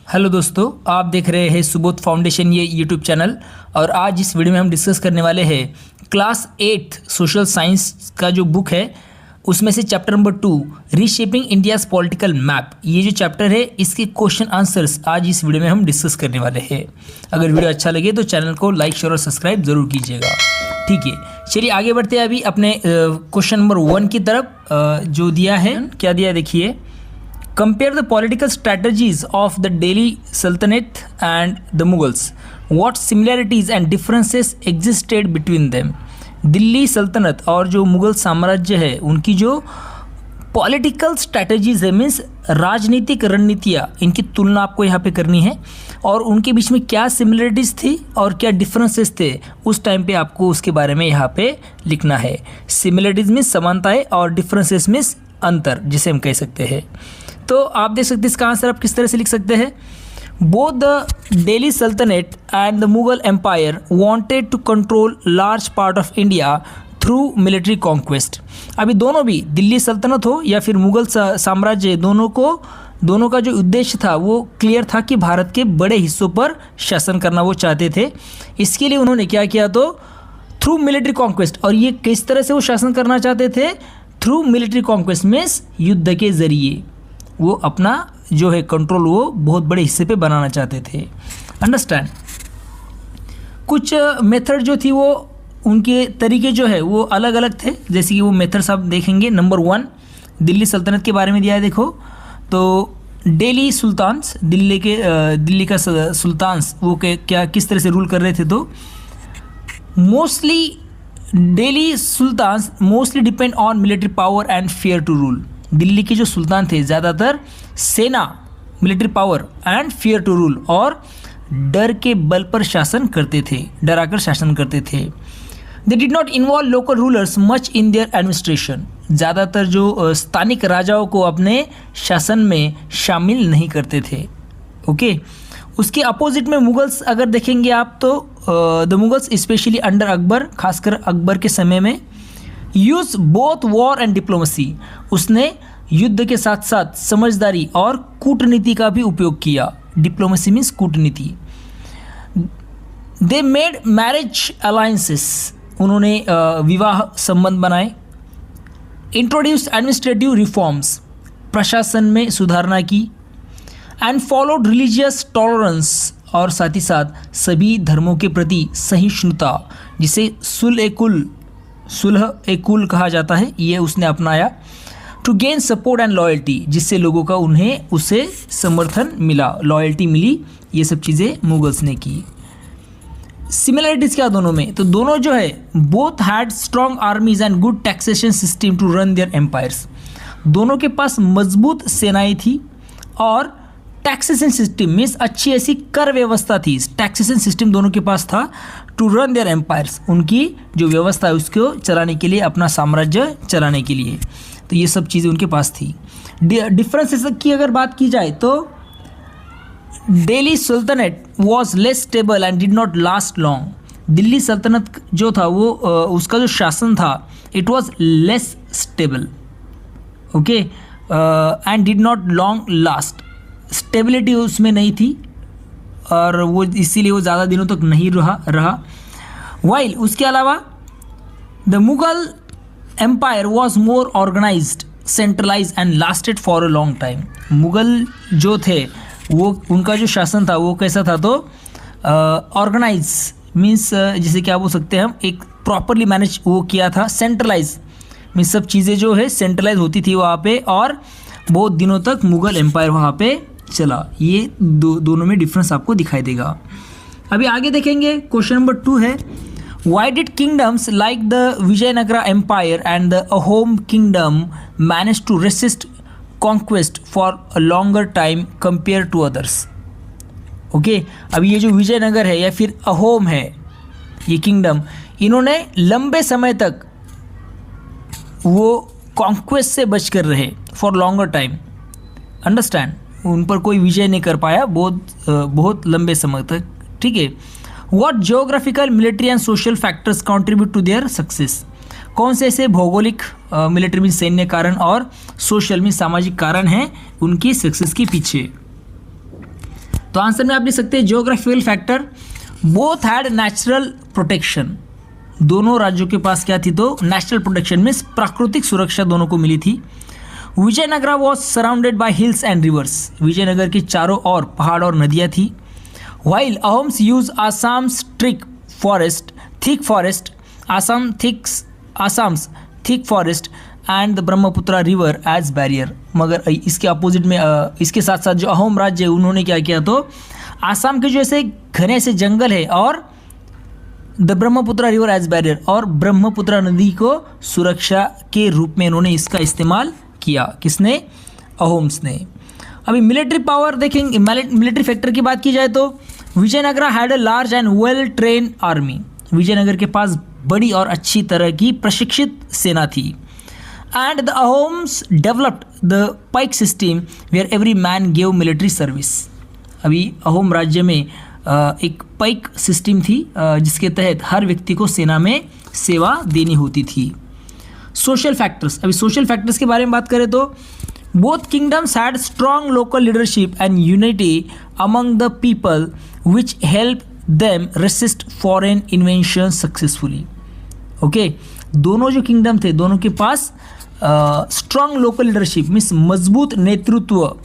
Hello दोस्तों, आप देख रहे हैं सुबोध फाउंडेशन ये यूट्यूब चैनल। और आज इस वीडियो में हम डिस्कस करने वाले हैं क्लास 8 सोशल साइंस का जो बुक है उसमें से chapter number 2 reshaping India's political map. ये जो चैप्टर है इसके क्वेश्चन आंसर्स आज इस वीडियो में हम डिस्कस करने वाले हैं। अगर वीडियो अच्छा लगे तो चैनल को लाइक शेयर और सब्सक्राइब जरूर कीजिएगा। ठीक है, चलिए आगे बढ़ते हैं अभी अपने क्वेश्चन नंबर 1 की तरफ। जो दिया है, क्या दिया देखिए। Compare the political strategies of the Delhi Sultanate and the Mughals. What similarities and differences existed between them? Delhi सल्तनत और जो मुग़ल साम्राज्य है उनकी जो पॉलिटिकल स्ट्रैटेजीज है, मीन्स राजनीतिक रणनीतियाँ, इनकी तुलना आपको यहाँ पे करनी है। और उनके बीच में क्या सिमिलरिटीज़ थी और क्या डिफरेंसेस थे उस टाइम पे आपको उसके बारे में यहाँ पे लिखना है। सिमिलरिटीज़ मीन्स समानताएँ और डिफरेंसेस मीन्स अंतर, जिसे हम कह सकते हैं। तो आप देख सकते हैं इसका आंसर आप किस तरह से लिख सकते हैं। Both the Delhi sultanate and the Mughal empire wanted to control large part of India through military conquest. अभी दोनों भी, दिल्ली सल्तनत हो या फिर मुगल साम्राज्य, दोनों का जो उद्देश्य था वो क्लियर था कि भारत के बड़े हिस्सों पर शासन करना वो चाहते थे। इसके लिए उन्होंने क्या किया, तो थ्रू मिलिट्री कॉन्क्वेस्ट। और ये किस तरह से वो शासन करना चाहते थे? थ्रू मिलिट्री कॉन्क्वेस्ट मीन्स युद्ध के ज़रिए वो अपना जो है कंट्रोल वो बहुत बड़े हिस्से पे बनाना चाहते थे। अंडरस्टैंड। कुछ मेथड जो थी वो उनके तरीके जो है वो अलग अलग थे, जैसे कि वो मेथड्स आप देखेंगे। नंबर 1 दिल्ली सल्तनत के बारे में दिया है। देखो तो दिल्ली सुल्तान्स, दिल्ली का सुल्तान्स वो क्या किस तरह से रूल कर रहे थे। तो mostly Delhi sultans mostly depend on military power and fear to rule. Delhi के जो सुल्तान थे ज़्यादातर सेना, military power and fear to rule, और डर के बल पर शासन करते थे, डराकर शासन करते थे। They did not involve local rulers much in their administration. ज़्यादातर जो स्थानिक राजाओं को अपने शासन में शामिल नहीं करते थे। ओके, उसके अपोजिट में मुगल्स अगर देखेंगे आप तो the Mughals specially under Akbar, खासकर अकबर के समय में, use both war and diplomacy. उसने युद्ध के साथ साथ समझदारी और कूटनीति का भी उपयोग किया। डिप्लोमेसी मीन्स कूटनीति। दे मेड मैरिज अलायंसेस, उन्होंने विवाह संबंध बनाए। इंट्रोड्यूस्ड एडमिनिस्ट्रेटिव रिफॉर्म्स, प्रशासन में सुधारना की। एंड फॉलोड रिलीजियस टॉलरेंस, और साथ ही साथ सभी धर्मों के प्रति सहिष्णुता, जिसे सुलह ए कुल कहा जाता है, ये उसने अपनाया। To gain support and loyalty, जिससे लोगों का उसे समर्थन मिला, लॉयल्टी मिली। ये सब चीज़ें मुगल्स ने की। सिमिलरिटीज़ क्या दोनों में, तो दोनों जो है both had strong armies and good taxation system to run their empires. दोनों के पास मजबूत सेनाएं थी और टैक्सेशन सिस्टम मीन्स अच्छी ऐसी कर व्यवस्था थी। टैक्सेशन सिस्टम दोनों के पास था टू रन देयर एम्पायर्स, उनकी जो व्यवस्था है उसको चलाने के लिए, अपना साम्राज्य चलाने के लिए। तो ये सब चीज़ें उनके पास थी। डिफरेंसेस की अगर बात की जाए तो दिल्ली सल्तनत was less stable and did not last long. Delhi सल्तनत जो था वो उसका जो शासन था it was less stable, okay, and did not long last. Stability उसमें नहीं थी और वो इसीलिए वो ज़्यादा दिनों तक नहीं रहा। वाइल उसके अलावा the Mughal empire was more organized, centralized and lasted for a long time. Mughal जो थे वो उनका जो शासन था वो कैसा था, तो ऑर्गेनाइज मीन्स जिसे क्या बोल सकते हैं हम, एक प्रॉपरली मैनेज वो किया था। सेंट्रलाइज मीन्स सब चीज़ें जो है सेंट्रलाइज होती थी वहाँ पे, और बहुत दिनों तक मुगल एम्पायर वहाँ पे चला। ये दोनों में डिफरेंस आपको दिखाई देगा। अभी आगे देखेंगे, क्वेश्चन नंबर 2 है why did kingdoms like the Vijayanagara empire and the Ahom kingdom manage to resist conquest for a longer time compare to others. Okay, अभी ये जो विजयनगर है या फिर अहोम है, ये किंगडम, इन्होंने लंबे समय तक वो कॉन्क्वेस्ट से बच कर रहे फॉर लॉन्गर टाइम। अंडरस्टैंड, उन पर कोई विजय नहीं कर पाया बहुत लंबे समय तक। ठीक है। What geographical, military and social factors contribute to their success. कौन से ऐसे भौगोलिक, मिलिट्री में सैन्य कारण और सोशल में सामाजिक कारण हैं उनकी सक्सेस के पीछे। तो आंसर में आप लिख सकते हैं geographical factor, both had natural protection, दोनों राज्यों के पास क्या थी तो नेचुरल प्रोटेक्शन मीन्स प्राकृतिक सुरक्षा दोनों को मिली थी। Vijayanagara was surrounded by hills and rivers, Vijayanagar की चारों ओर पहाड़ और नदियाँ थी। While Ahoms use Assam's thick forest, Assam's thick forest and the Brahmaputra river as barrier, मगर इसके अपोजिट में इसके साथ साथ जो अहोम राज्य है उन्होंने क्या किया तो आसाम के जो ऐसे घने से जंगल है और the Brahmaputra river as barrier, और ब्रह्मपुत्रा नदी को सुरक्षा के रूप में इन्होंने इसका इस्तेमाल किया। किसने? अहोम्स ने। अभी मिलिट्री पावर देखेंगे, मिलिट्री फैक्टर की बात की जाए तो Vijayanagara had a large and well train army, Vijayanagar के पास बड़ी और अच्छी तरह की प्रशिक्षित सेना थी। And the Ahoms developed the paik system where every man gave military service, अभी अहोम राज्य में एक पाइक सिस्टम थी जिसके तहत हर व्यक्ति को सेना में सेवा देनी होती थी। सोशल फैक्टर्स, अभी सोशल फैक्टर्स के बारे में बात करें तो both kingdoms had strong local leadership and unity among the people which help them resist foreign invention successfully. Okay, दोनों जो किंगडम थे दोनों के पास स्ट्रॉन्ग लोकल लीडरशिप मीन्स मजबूत नेतृत्व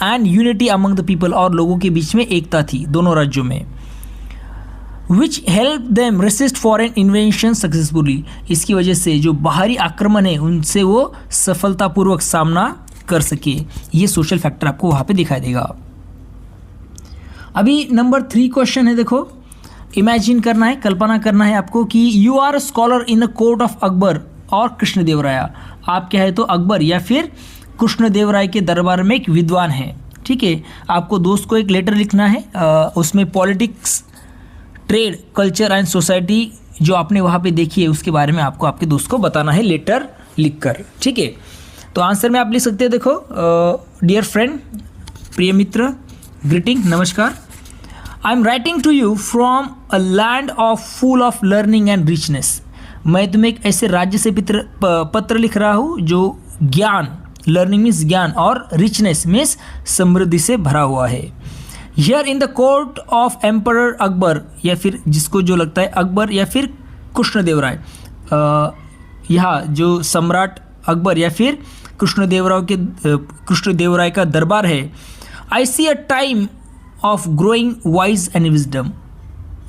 and unity among the people, और लोगों के बीच में एकता थी दोनों राज्यों में। Which help them resist foreign invention successfully, इसकी वजह से जो बाहरी आक्रमण है उनसे वो सफलतापूर्वक सामना कर सके। ये सोशल फैक्टर आपको वहाँ पे दिखाई देगा। अभी नंबर 3 क्वेश्चन है, देखो इमेजिन करना है, कल्पना करना है आपको कि you are scholar in a court of Akbar और कृष्णदेवराया, आप क्या है तो अकबर या फिर कृष्णदेवराय के दरबार में एक विद्वान है। ठीक है, आपको दोस्त को एक लेटर लिखना है, उसमें politics, trade, culture and society जो आपने वहाँ पे देखी है उसके बारे में आपको आपके दोस्त को बताना है लेटर लिखकर। ठीक है, तो आंसर में आप लिख सकते हैं, देखो डियर फ्रेंड, प्रिय मित्र, ग्रीटिंग, नमस्कार, I am writing to you from a land of full of learning and richness, मैं तुम्हें एक ऐसे राज्य से पत्र लिख रहा हूँ जो ज्ञान, लर्निंग मीन्स ज्ञान, और रिचनेस मीन्स समृद्धि से भरा हुआ है। Here in the court of emperor Akbar, या फिर जिसको जो लगता है अकबर या फिर कृष्णदेवराय, यहाँ जो सम्राट अकबर या फिर कृष्णदेवराय का दरबार है। I see a time of growing wise and wisdom,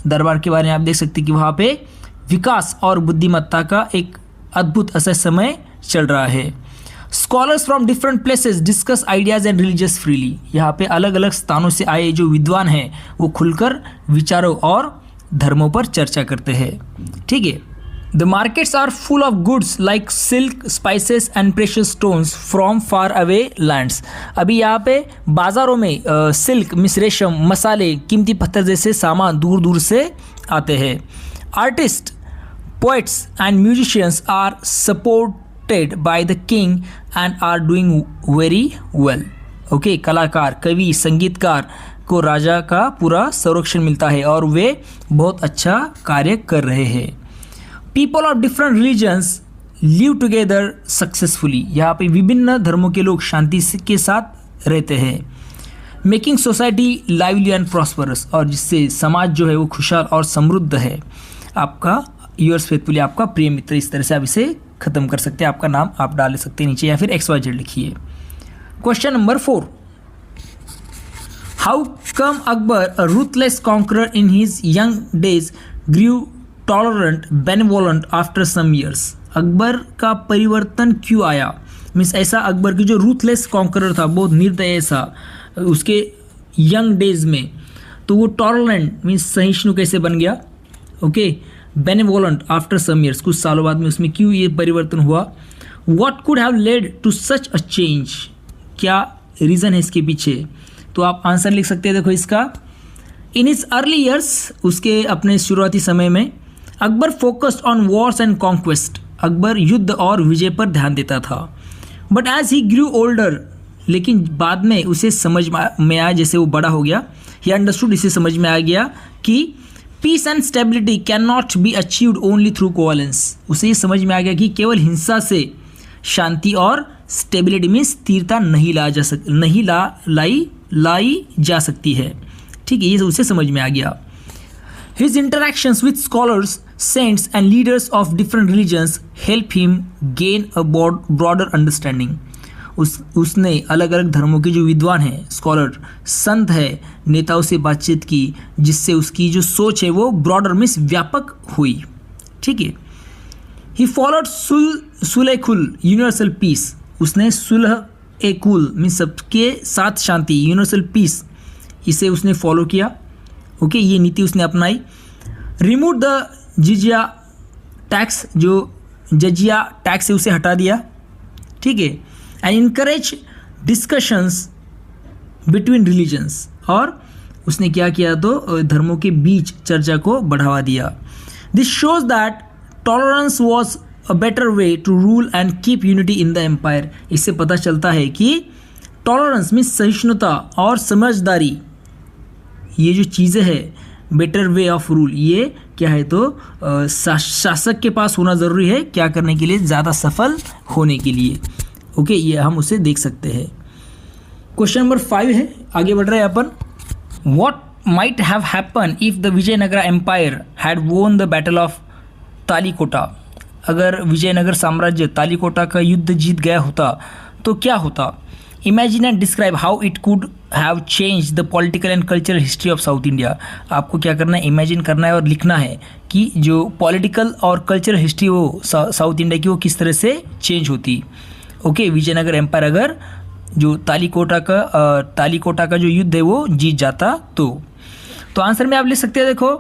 दरबार के बारे में आप देख सकते हैं कि वहाँ पे विकास और बुद्धिमत्ता का एक अद्भुत ऐसा समय चल रहा है। Scholars from different places discuss ideas and religious freely, यहाँ पे अलग अलग स्थानों से आए जो विद्वान हैं वो खुलकर विचारों और धर्मों पर चर्चा करते हैं। ठीक है, the markets are full of goods like silk, spices and precious stones from far away lands, अभी यहाँ पे बाज़ारों में सिल्क मीन्स रेशम, मसाले, कीमती पत्थर जैसे सामान दूर दूर से आते हैं। Artist, poets and musicians are supported by the king and are doing very well. Okay, कलाकार, कवि, संगीतकार को राजा का पूरा संरक्षण मिलता है और वे बहुत अच्छा कार्य कर रहे हैं। People of different religions live together successfully, यहाँ पे विभिन्न धर्मों के लोग शांति के साथ रहते हैं। Making society lively and prosperous, और जिससे समाज जो है वो खुशहाल और समृद्ध है। आपका यूअर्स फेथफुली, आपका प्रिय मित्र, इस तरह से आप इसे खत्म कर सकते हैं। आपका नाम आप डाल सकते हैं नीचे या फिर XYZ लिखिए। Question number 4, how come Akbar, a ruthless conqueror in his young days, grew tolerant benevolent after some years, Akbar का परिवर्तन क्यों आया? मीन्स ऐसा अकबर की जो रूथलेस कॉन्करर था, बहुत निर्दयी सा उसके यंग डेज में, तो वो टॉलरेंट मीन्स सहिष्णु कैसे बन गया? Okay, benevolent after some years, कुछ सालों बाद में उसमें क्यों ये परिवर्तन हुआ? What could have led to such a change, क्या रीज़न है इसके पीछे? तो आप आंसर लिख सकते हैं, देखो इसका, इन हिज अर्ली ईयर्स, उसके अपने शुरुआती समय में, Akbar focused on wars and conquest, Akbar युद्ध और विजय पर ध्यान देता था। But as he grew older, लेकिन बाद में उसे समझ में आया, जैसे वो बड़ा हो गया, ही अंडरस्टूड, इसे समझ में आ गया कि peace and stability can not be achieved only through covalence, उसे ये समझ में आ गया कि केवल हिंसा से शांति और स्टेबिलिटी में स्थिरता नहीं लाई जा सकती है। ठीक है, ये उसे समझ में आ गया। His interactions with scholars, saints and leaders of different religions help him gain a broader understanding. उसने अलग अलग धर्मों के जो विद्वान हैं, स्कॉलर, संत है, नेताओं से बातचीत की, जिससे उसकी जो सोच है वो ब्रॉडर मीन्स व्यापक हुई। ठीक है। He followed सुलह-ए-कुल यूनिवर्सल पीस, उसने सुलह-ए-कुल मीन्स सबके साथ शांति, यूनिवर्सल पीस, इसे उसने फॉलो किया। ओके, ये नीति उसने अपनाई। रिमूव द जिजिया टैक्स, जो जजिया टैक्स है उसे हटा दिया। ठीक है। And encourage discussions between religions, और उसने क्या किया तो धर्मों के बीच चर्चा को बढ़ावा दिया। This shows that tolerance was a better way to rule and keep unity in the empire. इससे पता चलता है कि टॉलरेंस मीन्स सहिष्णुता और समझदारी, ये जो चीज़ें हैं बेटर वे ऑफ रूल, ये क्या है तो शासक के पास होना ज़रूरी है, क्या करने के लिए, ज़्यादा सफल होने के लिए। ओके, ये हम उसे देख सकते हैं। क्वेश्चन नंबर 5 है, आगे बढ़ रहे हैं अपन। What might have happen if the Vijayanagara empire had won the battle of Talikota. अगर विजयनगर साम्राज्य तालीकोटा का युद्ध जीत गया होता तो क्या होता। Imagine and describe how it could have change the political and cultural history of south India. आपको क्या करना है, इमेजिन करना है और लिखना है कि जो पॉलिटिकल और कल्चरल हिस्ट्री वो साउथ इंडिया की वो किस तरह से चेंज होती। ओके, विजयनगर एम्पायर अगर जो तालीकोटा का जो युद्ध है वो जीत जाता तो आंसर में आप लिख सकते हैं, देखो,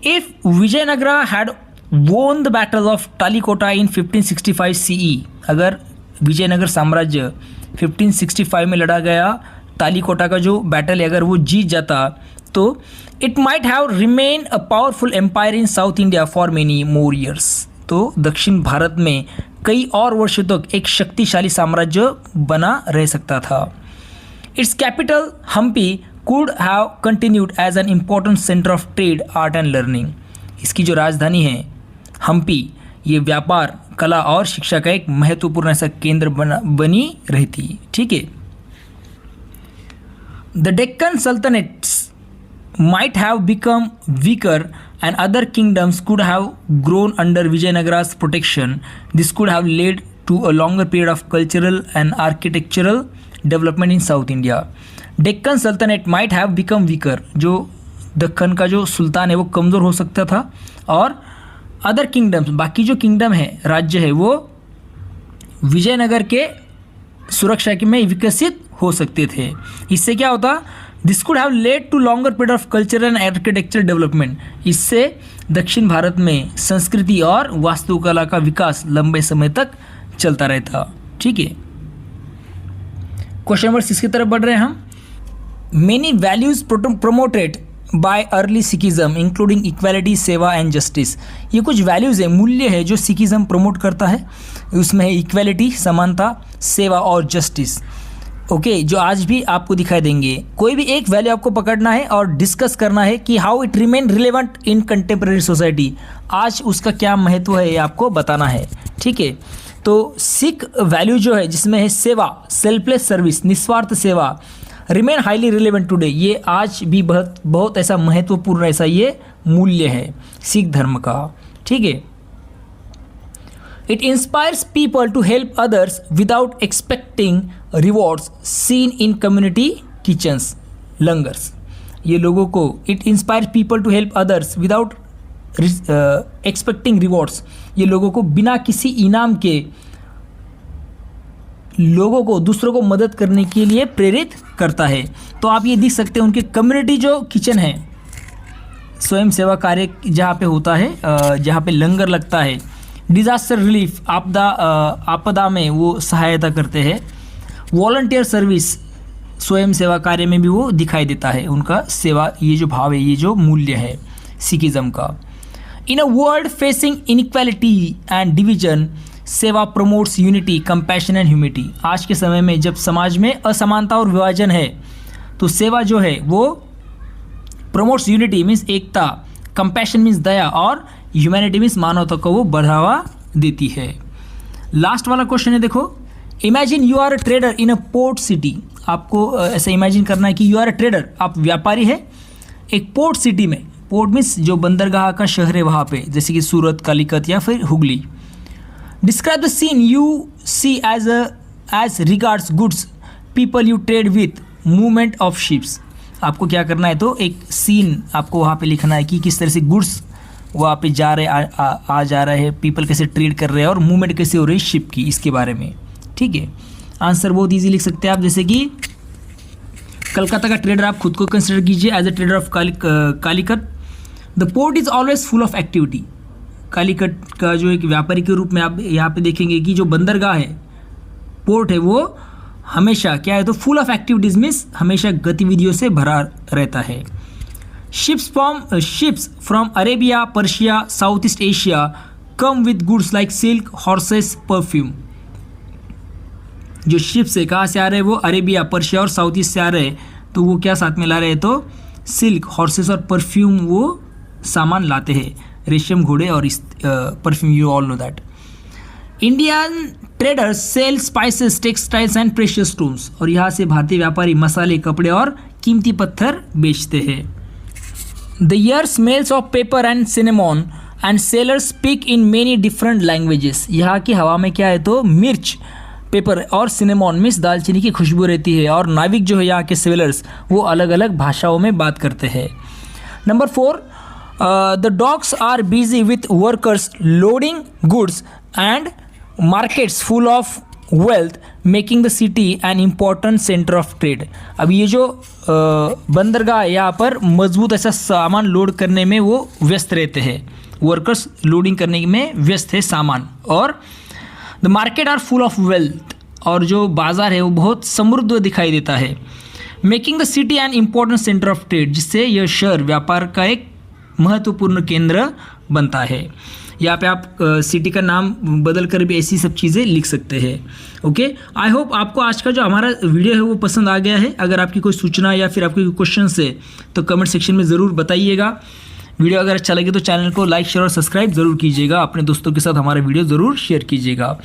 if Vijayanagara had won the battle of Talikota in 1565 CE, अगर विजयनगर साम्राज्य 1565 में लड़ा गया तालीकोटा का जो बैटल है अगर वो जीत जाता तो it might have remain a powerful empire in south India for many more years. तो दक्षिण भारत में कई और वर्षों तक एक शक्तिशाली साम्राज्य बना रह सकता था। Its capital Hampi could have continued as an important centre of trade, art and learning. इसकी जो राजधानी है हम्पी, ये व्यापार, कला और शिक्षा का एक महत्वपूर्ण ऐसा केंद्र बनी रहती। ठीक है। The Deccan sultanates might have become weaker and other kingdoms could have grown under Vijayanagara's protection. This could have led to a longer period of cultural and architectural development in South India. Deccan Sultanate might have become weaker. जो दक्कन का जो सुल्तान है वो कमज़ोर हो सकता था और अदर किंगडम्स, बाकी जो किंगडम है, राज्य है, वो विजयनगर के सुरक्षा के में विकसित हो सकते थे। इससे क्या होता, this could have led to longer period of cultural and architectural development. इससे दक्षिण भारत में संस्कृति और वास्तुकला का विकास लंबे समय तक चलता रहता। ठीक है। क्वेश्चन नंबर 6 की तरफ बढ़ रहे हैं हम। Many values promoted by early Sikhism including equality, सेवा एंड जस्टिस। ये कुछ वैल्यूज़ है, मूल्य है जो सिखिज्म प्रमोट करता है। उसमें है इक्वालिटी, समानता, सेवा और जस्टिस। ओके, जो आज भी आपको दिखाई देंगे। कोई भी एक वैल्यू आपको पकड़ना है और डिस्कस करना है कि how it remain relevant in contemporary society, आज उसका क्या महत्व है ये आपको बताना है। ठीक है। तो सिख वैल्यू जो है जिसमें है सेवा, सेल्फलेस सर्विस, निस्वार्थ सेवा, रिमेन हाईली रिलेवेंट टुडे, ये आज भी बहुत ऐसा महत्वपूर्ण ऐसा ये मूल्य है सिख धर्म का। ठीक है। It inspires people to help others without expecting rewards, seen in community kitchens, langars. ये लोगों को it inspires people to help others without expecting rewards. ये लोगों को बिना किसी इनाम के लोगों को, दूसरों को मदद करने के लिए प्रेरित करता है। तो आप ये देख सकते हैं उनके कम्युनिटी जो किचन है, स्वयं सेवा कार्य जहाँ पे होता है, जहाँ पे लंगर लगता है, डिज़ास्टर रिलीफ, आपदा में वो सहायता करते हैं। वॉलंटियर सर्विस, स्वयं सेवा कार्य में भी वो दिखाई देता है उनका सेवा, ये जो भाव है, ये जो मूल्य है सिखिज्म का। In a world facing inequality and division, seva promotes unity, compassion and humility. आज के समय में जब समाज में असमानता और विभाजन है तो सेवा जो है वो प्रमोट्स यूनिटी मीन्स एकता, कंपैशन मीन्स दया और ह्यूमैनिटी मीन्स मानवता को वो बढ़ावा देती है। लास्ट वाला क्वेश्चन है, देखो, imagine you are a trader in a port city. आपको ऐसा इमेजिन करना है कि यू आर अ ट्रेडर, आप व्यापारी है एक पोर्ट सिटी में। पोर्ट मीन्स जो बंदरगाह का शहर है वहाँ पे, जैसे कि सूरत, कालीकत या फिर Hooghly. Describe the scene you see as regards goods people you trade with, movement of ships. आपको क्या करना है, तो एक सीन आपको वहाँ पे लिखना है कि किस तरह से गुड्स वहाँ पे जा रहे आ जा रहे हैं, पीपल कैसे ट्रेड कर रहे हैं और मूवमेंट कैसे हो रही है शिप की, इसके बारे में। ठीक है, आंसर बहुत इजी लिख सकते हैं आप, जैसे कि कलकत्ता का ट्रेडर आप खुद को कंसिडर कीजिए as a trader of Calicut. The port is always full of activity. Calicut का जो एक व्यापारी के रूप में आप यहाँ पे देखेंगे कि जो बंदरगाह है, पोर्ट है, वो हमेशा क्या है, तो फुल ऑफ एक्टिविटीज़ मीन्स हमेशा गतिविधियों से भरा रहता है। Ships from Arabia, Persia, south east Asia come with goods like silk, horses, perfume. जो शिप्स है कहाँ से आ रहे हैं, वो अरेबिया, पर्शिया और साउथ ईस्ट से आ रहे हैं, तो वो क्या साथ में ला रहे हैं, तो सिल्क, हॉर्सेस और परफ्यूम वो सामान लाते हैं, रेशम घोड़े और perfume, you all know that. Indian traders sell spices, textiles and precious stones. और यहाँ से भारतीय व्यापारी मसाले, कपड़े और कीमती पत्थर बेचते हैं। The air smells of paper and cinnamon and sellers speak in many different languages. यहाँ की हवा में क्या है, तो मिर्च, पेपर और सिनेमॉन मीन्स दालचीनी की खुशबू रहती है, और नाविक जो है यहाँ के सेलर्स वो अलग अलग भाषाओं में बात करते हैं। Number 4, the docks are busy with workers loading goods and markets full of wealth making the city an important centre of trade. अब ये जो बंदरगाह यहाँ पर मजबूत ऐसा सामान लोड करने में वो व्यस्त रहते हैं, वर्कर्स लोडिंग करने में व्यस्त है सामान, और the market are full of wealth, और जो बाज़ार है वो बहुत समृद्ध दिखाई देता है। Making the city an important centre of trade, जिससे यह शहर व्यापार का एक महत्वपूर्ण केंद्र बनता है। यहाँ पे आप सिटी का नाम बदल कर भी ऐसी सब चीज़ें लिख सकते हैं। ओके, आई होप आपको आज का जो हमारा वीडियो है वो पसंद आ गया है। अगर आपकी कोई सूचना या फिर आपके कोई क्वेश्चन है तो कमेंट सेक्शन में ज़रूर बताइएगा। वीडियो अगर अच्छा लगे तो चैनल को लाइक, शेयर और सब्सक्राइब ज़रूर कीजिएगा। अपने दोस्तों के साथ हमारा वीडियो ज़रूर शेयर कीजिएगा।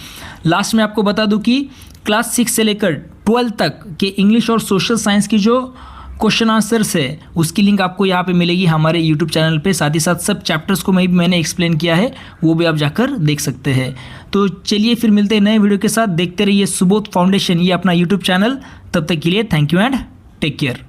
लास्ट में आपको बता दूं कि क्लास 6 से लेकर 12 तक के इंग्लिश और सोशल साइंस की जो क्वेश्चन आंसर्स है उसकी लिंक आपको यहाँ पे मिलेगी हमारे यूट्यूब चैनल पे। साथ ही साथ सब चैप्टर्स को मैंने एक्सप्लेन किया है, वो भी आप जाकर देख सकते हैं। तो चलिए फिर मिलते हैं नए वीडियो के साथ। देखते रहिए सुबोध फाउंडेशन, ये अपना यूट्यूब चैनल। तब तक के लिए thank you and take care.